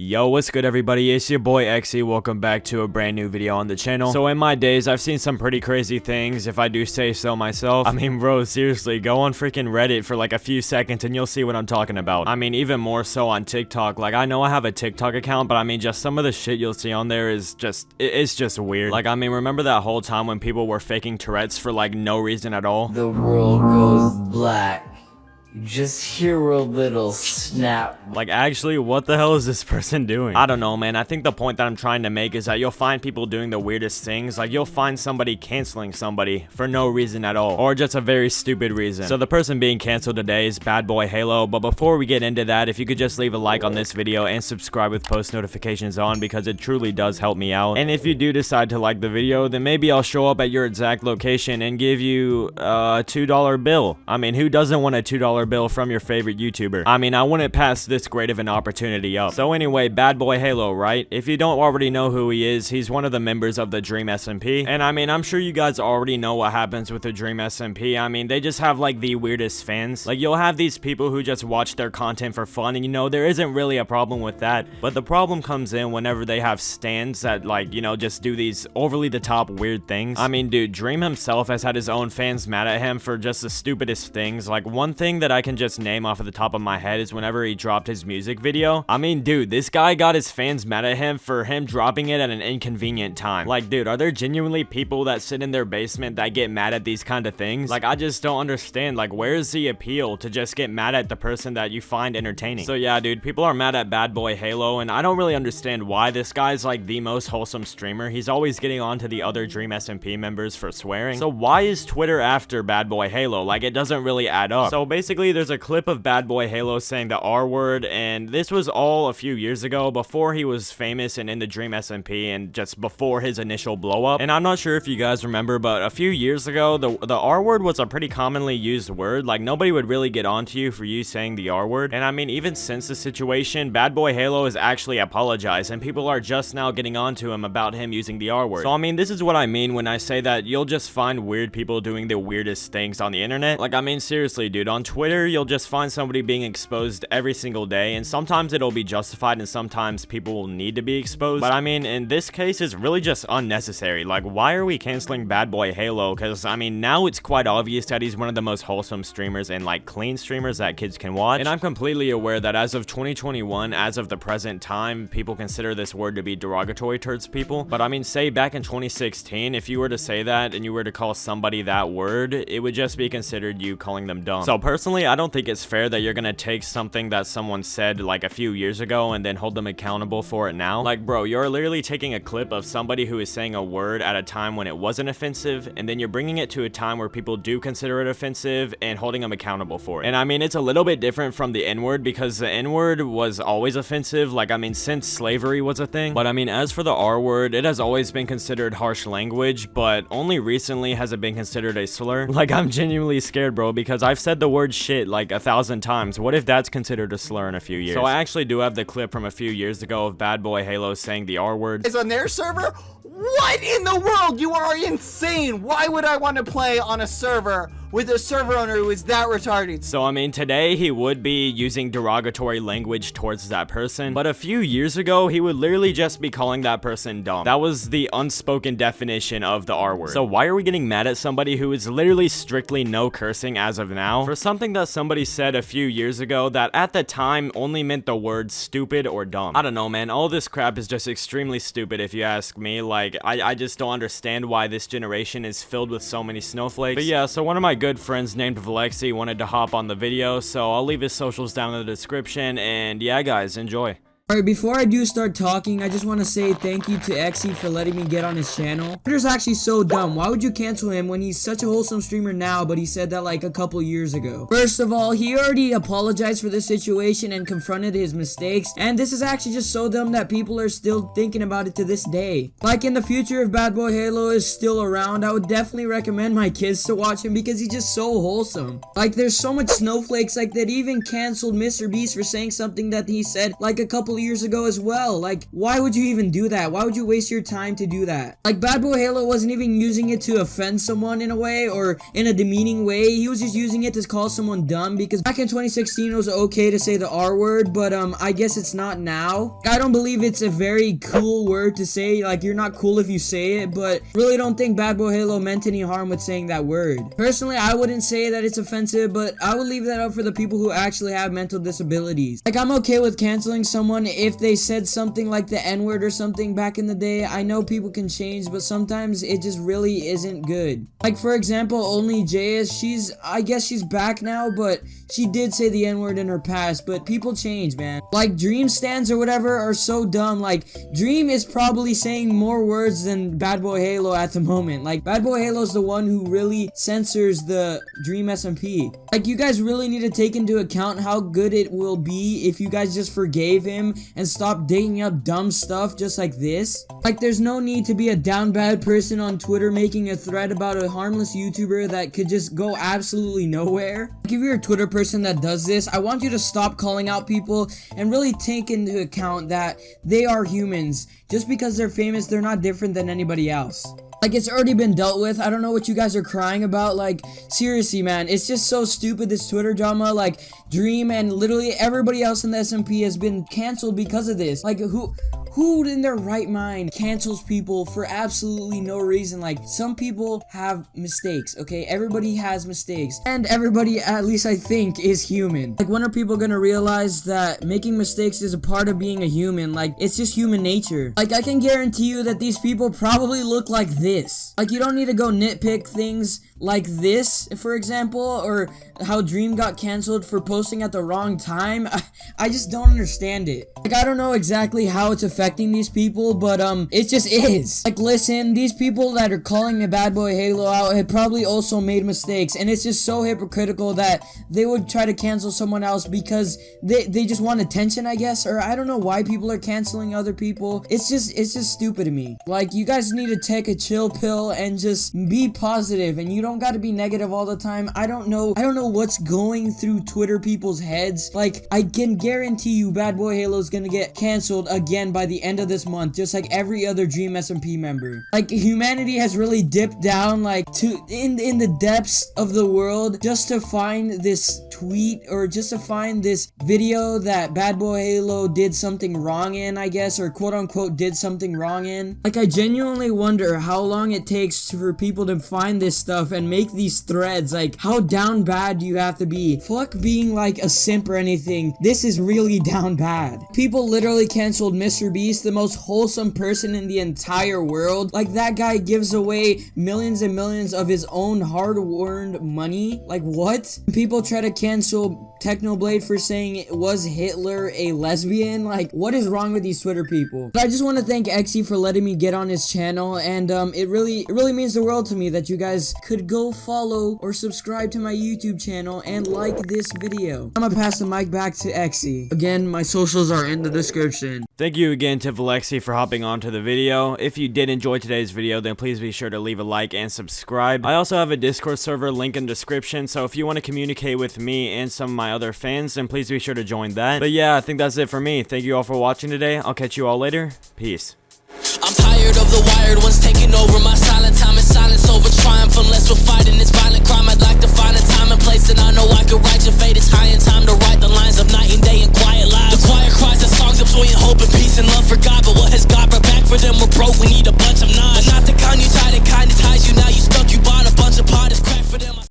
Yo, what's good everybody? It's your boy Echzy. Welcome back to a brand new video on the channel. So in my days, I've seen some pretty crazy things, if I do say so myself. I mean, bro, seriously, go on freaking Reddit for like a few seconds and you'll see what I'm talking about. I mean, even more so on TikTok. Like, I know I have a TikTok account, but I mean, just some of the shit you'll see on there is just, it's just weird. Like, I mean, remember that whole time when people were faking Tourette's for like no reason at all? The world goes black. You just hear a little snap. Like, actually, what the hell is this person doing? I don't know, man. I think the point that I'm trying to make is that you'll find people doing the weirdest things. Like, you'll find somebody canceling somebody for no reason at all, or just a very stupid reason. So the person being canceled today is BadBoyHalo. But before we get into that, if you could just leave a like on this video and subscribe with post notifications on, because it truly does help me out. And if you do decide to like the video, then maybe I'll show up at your exact location and give you a $2 bill. I mean, who doesn't want a $2 bill from your favorite YouTuber? I mean, I wouldn't pass this great of an opportunity up. So anyway, BadBoyHalo, right? If you don't already know who he is, he's one of the members of the Dream SMP. And I mean, I'm sure you guys already know what happens with the Dream SMP. I mean, they just have like the weirdest fans. Like, you'll have these people who just watch their content for fun, and you know, there isn't really a problem with that. But the problem comes in whenever they have stands that, like, you know, just do these overly the top weird things. I mean, dude, Dream himself has had his own fans mad at him for just the stupidest things. Like, one thing that I can just name off of the top of my head is whenever he dropped his music video. I mean, dude, this guy got his fans mad at him for him dropping it at an inconvenient time. Like, dude, are there genuinely people that sit in their basement that get mad at these kind of things? Like, I just don't understand. Like, where's the appeal to just get mad at the person that you find entertaining? So yeah, dude, people are mad at BadBoyHalo, and I don't really understand why. This guy's like the most wholesome streamer. He's always getting on to the other Dream SMP members for swearing. So why is Twitter after BadBoyHalo? Like, it doesn't really add up. So basically, there's a clip of BadBoyHalo saying the R word, and this was all a few years ago, before he was famous and in the Dream SMP, and just before his initial blow up. And I'm not sure if you guys remember, but a few years ago, the R word was a pretty commonly used word. Like, nobody would really get onto you for you saying the R word. And I mean, even since the situation, BadBoyHalo has actually apologized, and people are just now getting onto him about him using the R word. So I mean, this is what I mean when I say that you'll just find weird people doing the weirdest things on the internet. Like, I mean, seriously, dude, on Twitter, you'll just find somebody being exposed every single day, and sometimes it'll be justified and sometimes people will need to be exposed. But I mean, in this case, it's really just unnecessary. Like, why are we canceling BadBoyHalo? Because I mean, now it's quite obvious that he's one of the most wholesome streamers and like clean streamers that kids can watch. And I'm completely aware that as of 2021, as of the present time, people consider this word to be derogatory towards people. But I mean, say back in 2016, if you were to say that and you were to call somebody that word, it would just be considered you calling them dumb. So personally, I don't think it's fair that you're gonna take something that someone said like a few years ago and then hold them accountable for it now. Like, bro, you're literally taking a clip of somebody who is saying a word at a time when it wasn't offensive, and then you're bringing it to a time where people do consider it offensive and holding them accountable for it. And I mean, it's a little bit different from the N-word, because the N-word was always offensive, like, I mean, since slavery was a thing. But I mean, as for the R-word, it has always been considered harsh language, but only recently has it been considered a slur. Like, I'm genuinely scared, bro, because I've said the word shit like 1,000 times. What if that's considered a slur in a few years? So I actually do have the clip from a few years ago of BadBoyHalo saying the R word. Is on their server? What in the world? You are insane. Why would I want to play on a server with a server owner who is that retarded? So I mean, today he would be using derogatory language towards that person, but a few years ago he would literally just be calling that person dumb. That was the unspoken definition of the R word. So why are we getting mad at somebody who is literally strictly no cursing as of now for something that somebody said a few years ago that at the time only meant the word stupid or dumb? I don't know, man. All this crap is just extremely stupid if you ask me. Like, I just don't understand why this generation is filled with so many snowflakes. But yeah, so one of my good friends named Velexi wanted to hop on the video, so I'll leave his socials down in the description, and yeah, guys, enjoy. Alright, before I do start talking, I just want to say thank you to Echzy for letting me get on his channel. Twitter's actually so dumb. Why would you cancel him when he's such a wholesome streamer now, but he said that like a couple years ago? First of all, he already apologized for this situation and confronted his mistakes, and this is actually just so dumb that people are still thinking about it to this day. Like, in the future, if BadBoyHalo is still around, I would definitely recommend my kids to watch him because he's just so wholesome. Like, there's so much snowflakes like that. Even canceled Mr. Beast for saying something that he said like a couple couple years ago as well. Like, why would you even do that? Why would you waste your time to do that? Like, BadBoyHalo wasn't even using it to offend someone in a way or in a demeaning way. He was just using it to call someone dumb, because back in 2016 it was okay to say the R word, but I guess it's not now. I don't believe it's a very cool word to say. Like, you're not cool if you say it, but really don't think BadBoyHalo meant any harm with saying that word. Personally, I wouldn't say that it's offensive, but I would leave that up for the people who actually have mental disabilities. Like, I'm okay with canceling someone if they said something like the N-word or something back in the day. I know people can change, but sometimes it just really isn't good. Like, for example, Only JS, I guess she's back now, but she did say the N-word in her past, but people change, man. Like, Dream stands or whatever are so dumb. Like, Dream is probably saying more words than BadBoyHalo at the moment. Like, BadBoyHalo's the one who really censors the Dream SMP. Like, you guys really need to take into account how good it will be if you guys just forgave him and stop digging up dumb stuff just like this. Like, there's no need to be a down bad person on Twitter making a thread about a harmless YouTuber that could just go absolutely nowhere. Like, if you're a Twitter person that does this, I want you to stop calling out people and really take into account that they are humans. Just because they're famous, they're not different than anybody else. Like, it's already been dealt with. I don't know what you guys are crying about. Like, seriously, man, it's just so stupid, this Twitter drama. Like, Dream and literally everybody else in the SMP has been canceled because of this. Like, who in their right mind cancels people for absolutely no reason? Like, some people have mistakes, okay? Everybody has mistakes. And everybody, at least I think, is human. Like, when are people gonna realize that making mistakes is a part of being a human? Like, it's just human nature. Like, I can guarantee you that these people probably look like this. Like, you don't need to go nitpick things like this, for example, or how Dream got canceled for posting at the wrong time. I just don't understand it. Like, I don't know exactly how it's affecting these people, but it just is. Like, listen, these people that are calling the BadBoyHalo out have probably also made mistakes, and it's just so hypocritical that they would try to cancel someone else because they just want attention, I guess, or I don't know why people are canceling other people. It's just stupid to me. Like, you guys need to take a chill pill and just be positive, and you don't gotta be negative all the time. I don't know what's going through Twitter people's heads. Like, I can guarantee you BadBoyHalo is gonna get canceled again by the end of this month, just like every other Dream SMP member. Like, humanity has really dipped down, like, to in the depths of the world just to find this tweet or just to find this video that BadBoyHalo did something wrong in, I guess, or quote unquote did something wrong in. Like, I genuinely wonder how long it takes for people to find this stuff and make these threads. Like, how down bad do you have to be? Fuck being like a simp or anything. This is really down bad. People literally canceled Mr. Beast, the most wholesome person in the entire world. Like, that guy gives away millions and millions of his own hard-earned money. Like, what? People try to cancel Technoblade for saying, was Hitler a lesbian? Like, what is wrong with these Twitter people? But I just want to thank Echzy for letting me get on his channel, and it really means the world to me that you guys could go follow or subscribe to my YouTube channel and like this video. I'm gonna pass the mic back to Echzy. Again, my socials are in the description. Thank you again to Velexi for hopping onto the video. If you did enjoy today's video, then please be sure to leave a like and subscribe. I also have a Discord server link in the description, so if you want to communicate with me and some of my other fans, then please be sure to join that. But yeah, I think that's it for me. Thank you all for watching today. I'll catch you all later. Peace. I'm tired of the wired ones taking over my silent time, and silence over triumph unless we're fighting this violent crime. I'd like to find a time and place that I know